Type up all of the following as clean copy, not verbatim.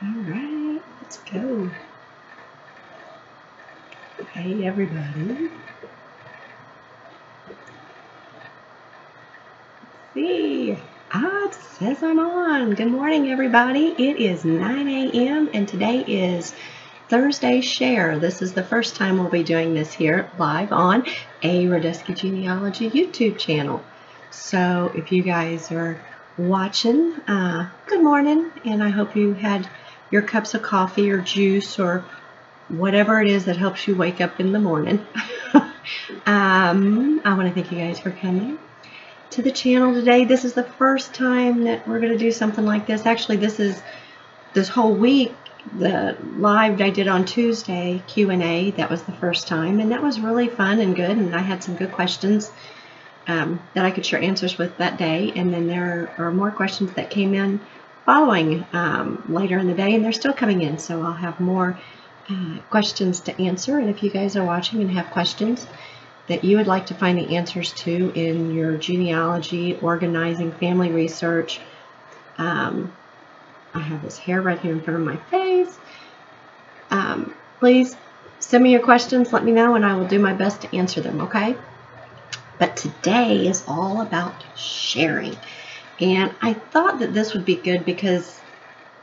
All right, let's go. Hey, everybody. Let's see. It says I'm on. Good morning, everybody. It is 9 a.m. and today is Thursday Share. This is the first time we'll be doing this here live on ARodesky Genealogy YouTube channel. So if you guys are watching, good morning, and I hope you had your cups of coffee or juice or whatever it is that helps you wake up in the morning. I want to thank you guys for coming to the channel today. This is the first time that we're going to do something like this. Actually, this whole week, the live I did on Tuesday, Q&A, that was the first time, and that was really fun and good, and I had some good questions that I could share answers with that day. And then there are more questions that came in following later in the day, and they're still coming in, so I'll have more questions to answer. And if you guys are watching and have questions that you would like to find the answers to in your genealogy, organizing, family research, I have this hair right here in front of my face. Please send me your questions, let me know, and I will do my best to answer them, okay? But today is all about sharing. And I thought that this would be good because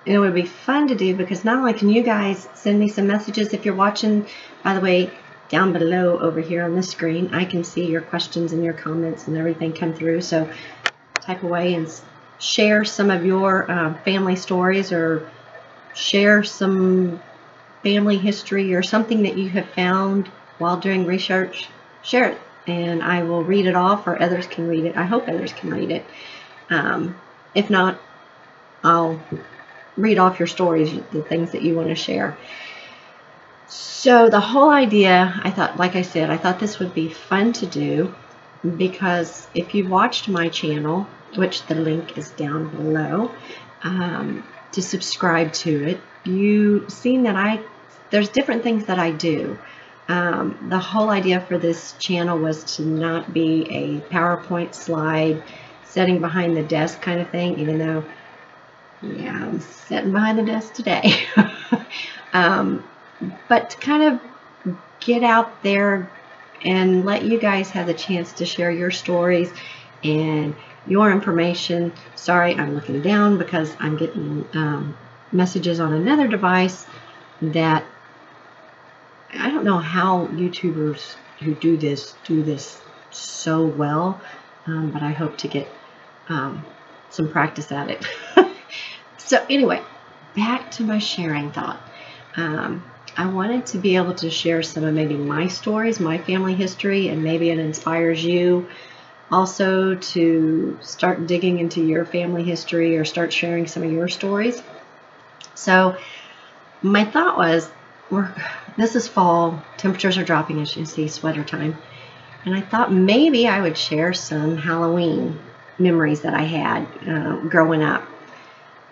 it would be fun to do, because not only can you guys send me some messages if you're watching, by the way, down below over here on the screen, I can see your questions and your comments and everything come through. So type away and share some of your family stories, or share some family history or something that you have found while doing research. Share it, and I will read it off, or others can read it. I hope others can read it. If not, I'll read off your stories, the things that you want to share. So the whole idea, I thought, like I said, I thought this would be fun to do, because if you watched my channel, which the link is down below, to subscribe to it, you've seen that there's different things that I do. The whole idea for this channel was to not be a PowerPoint slide, sitting behind the desk kind of thing, even though, yeah, I'm sitting behind the desk today. But to kind of get out there and let you guys have the chance to share your stories and your information. Sorry, I'm looking down because I'm getting messages on another device that I don't know how YouTubers who do this so well, but I hope to get some practice at it. So anyway, back to my sharing thought. I wanted to be able to share some of maybe my stories, my family history, and maybe it inspires you also to start digging into your family history or start sharing some of your stories. So my thought was, this is fall, temperatures are dropping, as you see, sweater time, and I thought maybe I would share some Halloween memories that I had growing up.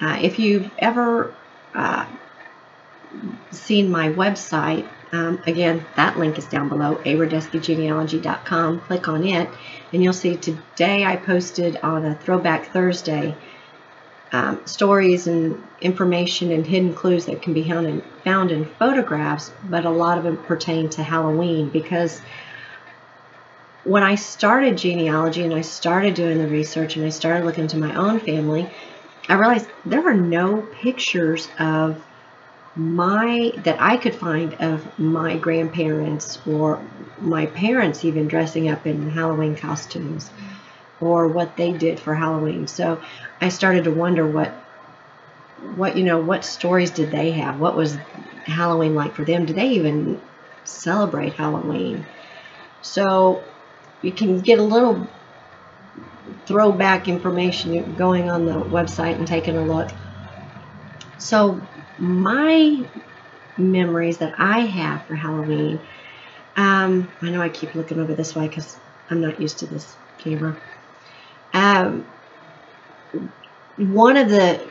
If you've ever seen my website, again, that link is down below, ARodeskyGenealogy.com. Click on it, and you'll see today I posted on a Throwback Thursday stories and information and hidden clues that can be found in photographs, but a lot of them pertain to Halloween, because when I started genealogy and I started doing the research and I started looking into my own family, I realized there were no pictures of that I could find of my grandparents or my parents even dressing up in Halloween costumes or what they did for Halloween. So I started to wonder what stories did they have? What was Halloween like for them? Did they even celebrate Halloween? So you can get a little throwback information going on the website and taking a look. So my memories that I have for Halloween, I know I keep looking over this way because I'm not used to this camera. One of the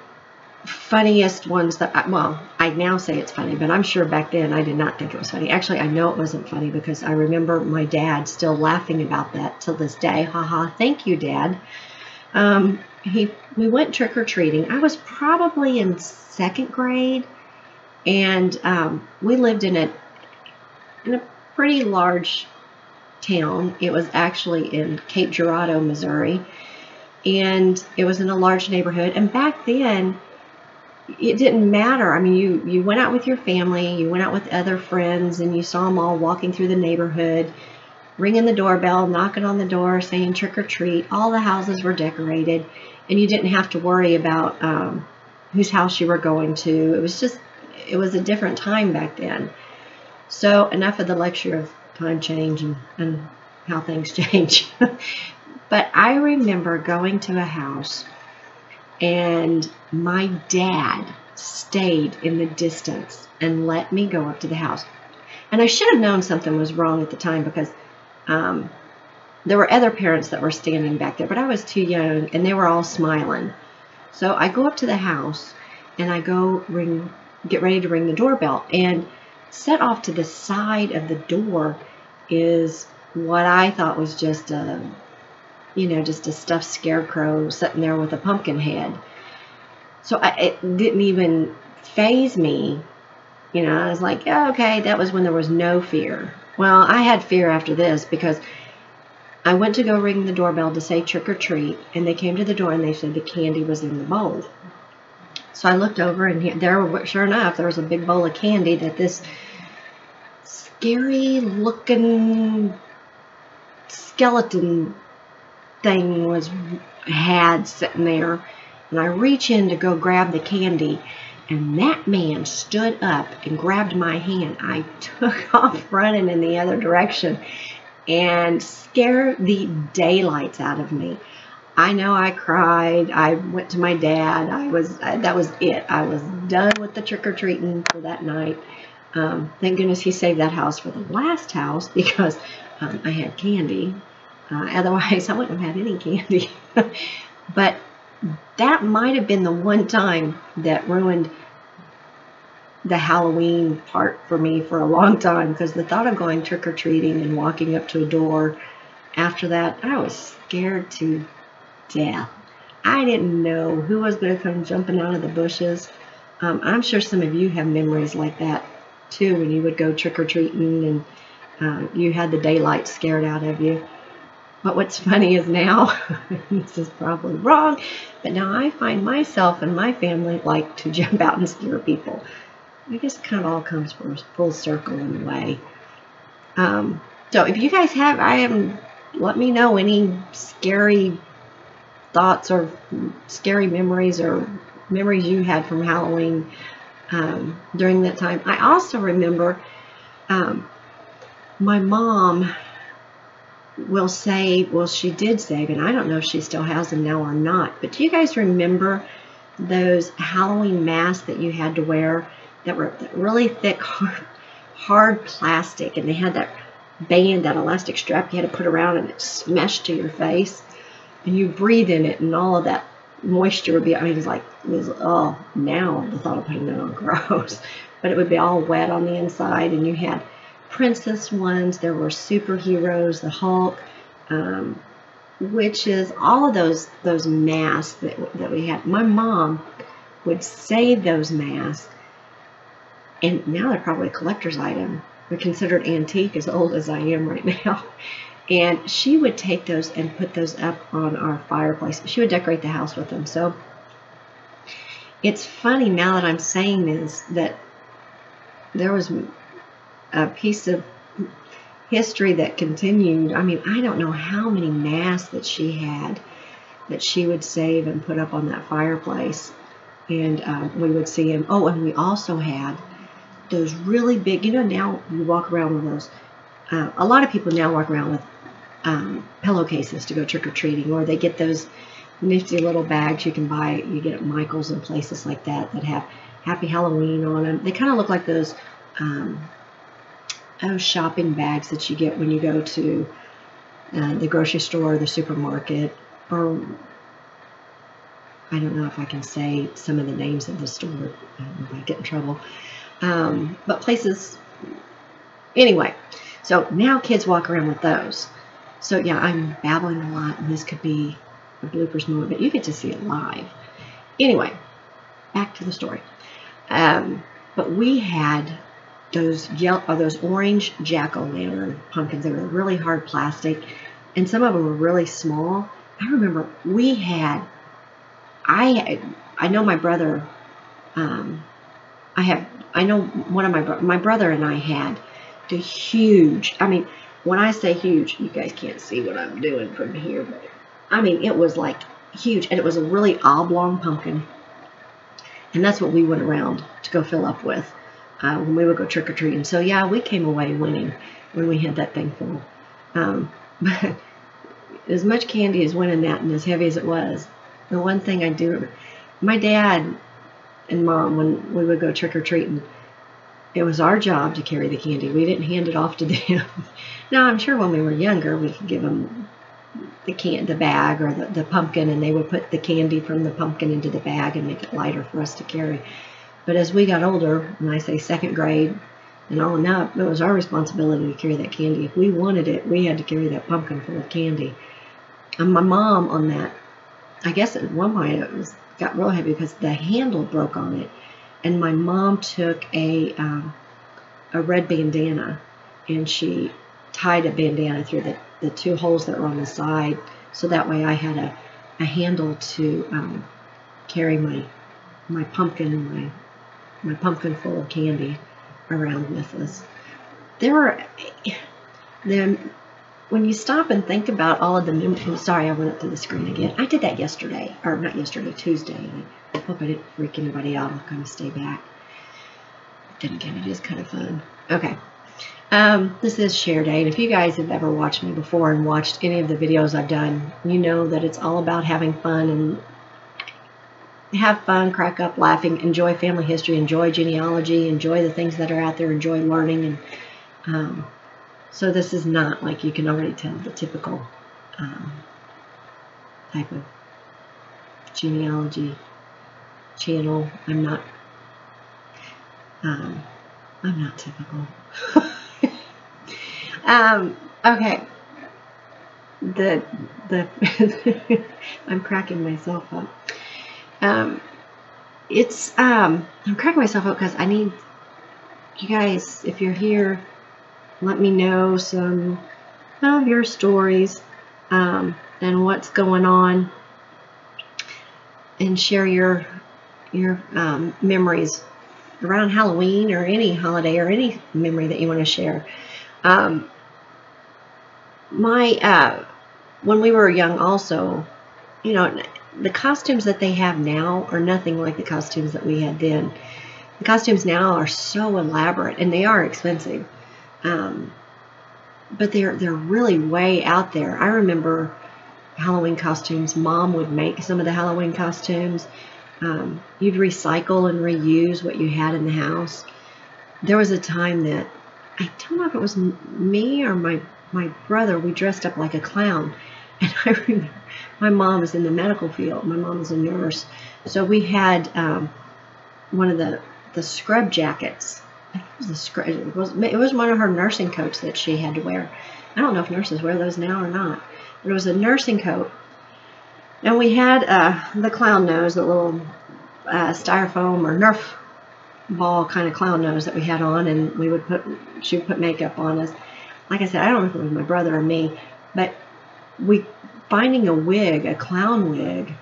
funniest ones that, I now say it's funny, but I'm sure back then I did not think it was funny. Actually, I know it wasn't funny because I remember my dad still laughing about that till this day. Haha, thank you, Dad. We went trick-or-treating. I was probably in 2nd grade, and we lived in a pretty large town. It was actually in Cape Girardeau, Missouri, and it was in a large neighborhood. And back then, it didn't matter. I mean, you went out with your family, you went out with other friends, and you saw them all walking through the neighborhood, ringing the doorbell, knocking on the door, saying trick or treat. All the houses were decorated, and you didn't have to worry about whose house you were going to. It was a different time back then. So enough of the lecture of time change and how things change. But I remember going to a house, and my dad stayed in the distance and let me go up to the house. And I should have known something was wrong at the time, because there were other parents that were standing back there, but I was too young, and they were all smiling. So I go up to the house, and I get ready to ring the doorbell, and set off to the side of the door is what I thought was just a stuffed scarecrow sitting there with a pumpkin head. So it didn't even faze me. I was like, yeah, okay, that was when there was no fear. Well, I had fear after this, because I went to go ring the doorbell to say trick or treat, and they came to the door and they said the candy was in the bowl. So I looked over, and sure enough, there was a big bowl of candy that this scary looking skeleton thing had sitting there. And I reach in to go grab the candy, and that man stood up and grabbed my hand. I took off running in the other direction and scared the daylights out of me. I know I cried. I went to my dad. That was it. I was done with the trick-or-treating for that night. Thank goodness he saved that house for the last house, because I had candy. Otherwise, I wouldn't have had any candy. But that might have been the one time that ruined the Halloween part for me for a long time, because the thought of going trick-or-treating and walking up to a door after that, I was scared to death. I didn't know who was going to come jumping out of the bushes. I'm sure some of you have memories like that too, when you would go trick-or-treating and you had the daylight scared out of you. But what's funny is now, this is probably wrong, but now I find myself and my family like to jump out and scare people. I guess it kind of all comes full circle in a way. So if you guys let me know any scary thoughts or scary memories or memories you had from Halloween during that time. I also remember my mom will save, well, she did save, and I don't know if she still has them now or not, but do you guys remember those Halloween masks that you had to wear that were really thick, hard plastic, and they had that band, that elastic strap you had to put around, and it smashed to your face, and you breathe in it, and all of that moisture would be, I mean, now the thought of putting that on, gross, but it would be all wet on the inside. And you had princess ones, there were superheroes, the Hulk, witches, all of those masks that we had. My mom would save those masks, and now they're probably a collector's item. They're considered antique, as old as I am right now. And she would take those and put those up on our fireplace. She would decorate the house with them. So it's funny now that I'm saying this, that there was a piece of history that continued. I mean, I don't know how many masks that she had that she would save and put up on that fireplace. And we would see them. Oh, and we also had those really big, now you walk around with those. A lot of people now walk around with pillowcases to go trick-or-treating, or they get those nifty little bags you can buy. You get at Michael's and places like that have Happy Halloween on them. They kind of look like those shopping bags that you get when you go to the grocery store or the supermarket, or I don't know if I can say some of the names of the store. I don't know if I get in trouble. But places, anyway. So now kids walk around with those. So yeah, I'm babbling a lot, and this could be a bloopers moment, but you get to see it live. Anyway, back to the story. But we had those orange jack-o'-lantern pumpkins. They were really hard plastic, and some of them were really small. I remember we had, I know my brother, I know one of my brother and I had the huge, I mean, when I say huge, you guys can't see what I'm doing from here, but I mean, it was like huge, and it was a really oblong pumpkin, and that's what we went around to go fill up with when we would go trick-or-treating. So yeah, we came away winning when we had that thing full. But as much candy as went in that, and as heavy as it was, the one thing I do remember, my dad and mom, when we would go trick-or-treating, it was our job to carry the candy. We didn't hand it off to them. Now, I'm sure when we were younger, we could give them the bag or the pumpkin, and they would put the candy from the pumpkin into the bag and make it lighter for us to carry. But as we got older, and I say second grade and on up, it was our responsibility to carry that candy. If we wanted it, we had to carry that pumpkin full of candy. And my mom on that, I guess at one point it got real heavy because the handle broke on it. And my mom took a red bandana, and she tied a bandana through the two holes that were on the side, so that way I had a handle to carry my pumpkin and my pumpkin full of candy around with us. When you stop and think about all of the memories, sorry, I went up to the screen again. I did that yesterday, or not yesterday, Tuesday. I hope I didn't freak anybody out. I'll kind of stay back. Then again, it is kind of fun. Okay. This is Share Day, and if you guys have ever watched me before and watched any of the videos I've done, you know that it's all about having fun and have fun, crack up, laughing, enjoy family history, enjoy genealogy, enjoy the things that are out there, enjoy learning. And so this is not, like you can already tell, the typical type of genealogy channel. I'm not typical. Okay. I'm cracking myself up. I'm cracking myself up because I need you guys, if you're here, let me know some of your stories and what's going on, and share your memories around Halloween or any holiday or any memory that you want to share. When we were young also, you know, the costumes that they have now are nothing like the costumes that we had then. The costumes now are so elaborate, and they are expensive. But they're really way out there. I remember Halloween costumes. Mom would make some of the Halloween costumes. You'd recycle and reuse what you had in the house. There was a time that, I don't know if it was me or my brother, we dressed up like a clown. And I remember my mom was in the medical field. My mom was a nurse. So we had one of the scrub jackets. I think it was the scrub. It was one of her nursing coats that she had to wear. I don't know if nurses wear those now or not. But it was a nursing coat. And we had the clown nose, the little styrofoam or Nerf ball kind of clown nose that we had on, and she would put makeup on us. Like I said, I don't know if it was my brother or me, but finding a wig, a clown wig,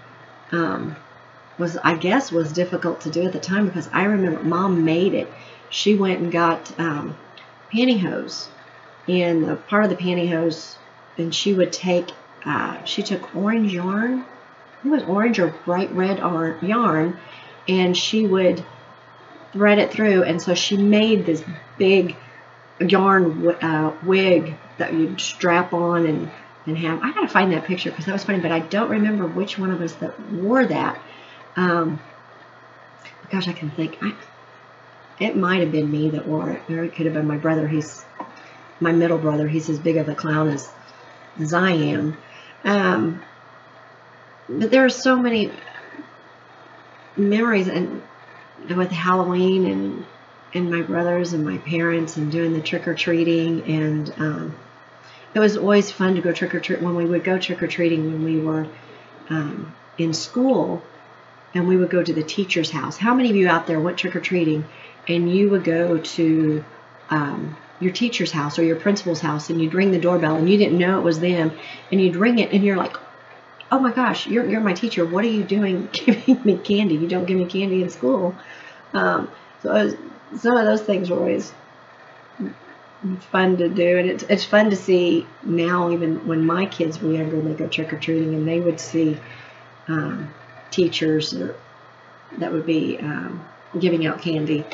was difficult to do at the time, because I remember Mom made it. She went and got pantyhose, and the part of the pantyhose, and she would take, she took orange yarn, it was orange or bright red yarn, and she would thread it through, and so she made this big yarn wig that you'd strap on and have. I gotta find that picture because that was funny, but I don't remember which one of us that wore that. Gosh, I can think. It might have been me that wore it, or it could have been my brother. He's my middle brother. He's as big of a clown as I am. But there are so many memories and with Halloween and my brothers and my parents and doing the trick-or-treating, and it was always fun to go trick-or-treat when we would go trick-or-treating when we were in school, and we would go to the teacher's house. How many of you out there went trick-or-treating and you would go to your teacher's house or your principal's house, and you'd ring the doorbell and you didn't know it was them, and you'd ring it and you're like, oh my gosh, you're my teacher. What are you doing giving me candy? You don't give me candy in school. So some of those things were always fun to do, and it's fun to see now, even when my kids were younger and they go trick-or-treating and they would see teachers that would be giving out candy.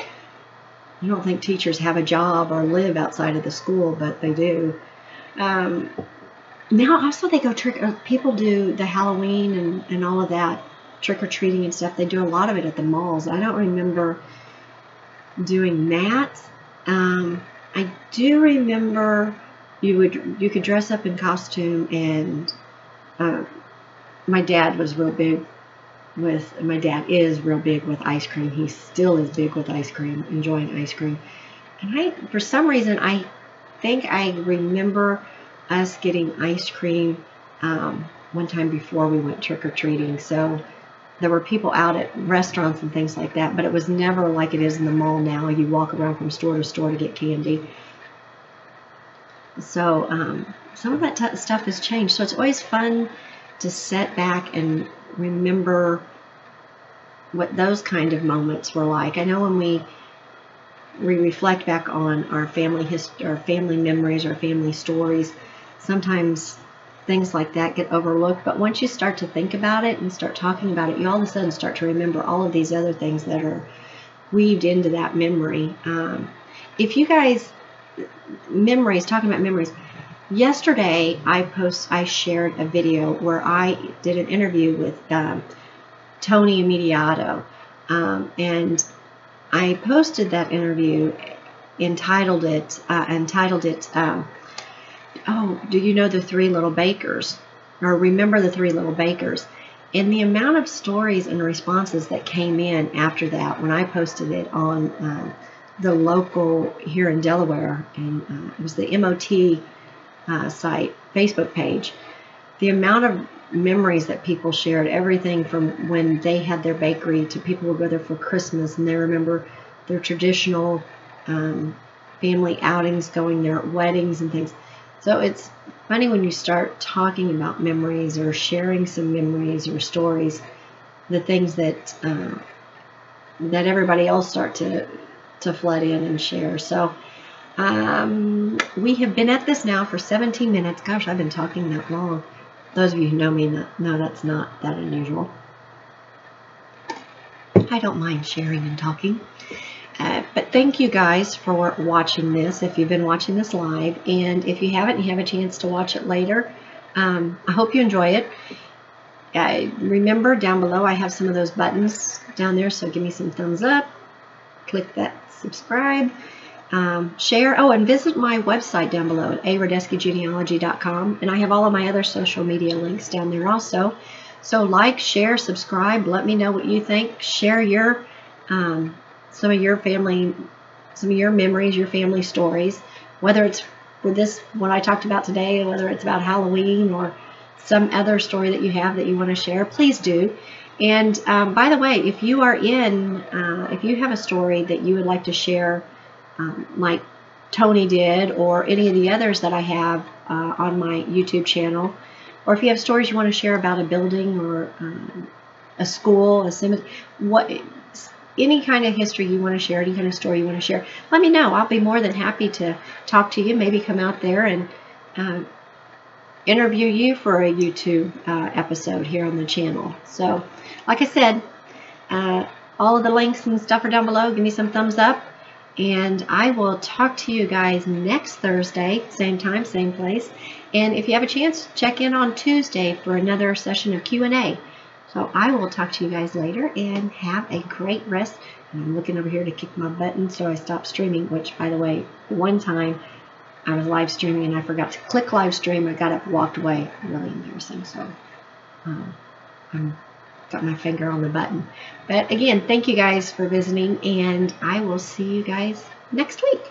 I don't think teachers have a job or live outside of the school, but they do. Now also they go people do the Halloween and all of that, trick-or-treating and stuff. They do a lot of it at the malls. I don't remember doing that. I do remember you could dress up in costume, and my dad is real big with ice cream. He still is big with ice cream, enjoying ice cream. And for some reason, I think I remember us getting ice cream one time before we went trick-or-treating. So there were people out at restaurants and things like that, but it was never like it is in the mall now. You walk around from store to store to get candy. So some of that stuff has changed. So it's always fun to sit back and remember what those kind of moments were like. I know when we reflect back on our family history, our family memories, our family stories, sometimes things like that get overlooked. But once you start to think about it and start talking about it, you all of a sudden start to remember all of these other things that are weaved into that memory. If you guys, talking about memories, yesterday I shared a video where I did an interview with Tony Immediato, and I posted that interview, entitled it oh, do you know the Three Little Bakers? Or remember the Three Little Bakers? And the amount of stories and responses that came in after that, when I posted it on the local here in Delaware, and it was the MOT site Facebook page, the amount of memories that people shared, everything from when they had their bakery to people who go there for Christmas and they remember their traditional family outings, going there at weddings and things. So it's funny when you start talking about memories or sharing some memories or stories, the things that that everybody else start to flood in and share. So we have been at this now for 17 minutes. Gosh, I've been talking that long. Those of you who know me know that's not that unusual. I don't mind sharing and talking. But thank you guys for watching this, if you've been watching this live. And if you haven't, you have a chance to watch it later. I hope you enjoy it. Remember, down below I have some of those buttons down there, so give me some thumbs up. Click that subscribe. Share. Oh, and visit my website down below at ARodeskyGenealogy.com. And I have all of my other social media links down there also. So like, share, subscribe. Let me know what you think. Share your some of your memories, your family stories, whether it's for this, what I talked about today, whether it's about Halloween or some other story that you have that you want to share, please do. And by the way, if you are if you have a story that you would like to share, like Tony did, or any of the others that I have on my YouTube channel, or if you have stories you want to share about a building or a school, a cemetery, any kind of history you want to share, any kind of story you want to share, let me know. I'll be more than happy to talk to you, maybe come out there and interview you for a YouTube episode here on the channel. So, like I said, all of the links and stuff are down below. Give me some thumbs up, and I will talk to you guys next Thursday, same time, same place. And if you have a chance, check in on Tuesday for another session of Q&A. So I will talk to you guys later, and have a great rest. And I'm looking over here to kick my button so I stop streaming, which, by the way, one time I was live streaming and I forgot to click live stream. I got up and walked away. Really embarrassing. So I've got my finger on the button. But again, thank you guys for visiting, and I will see you guys next week.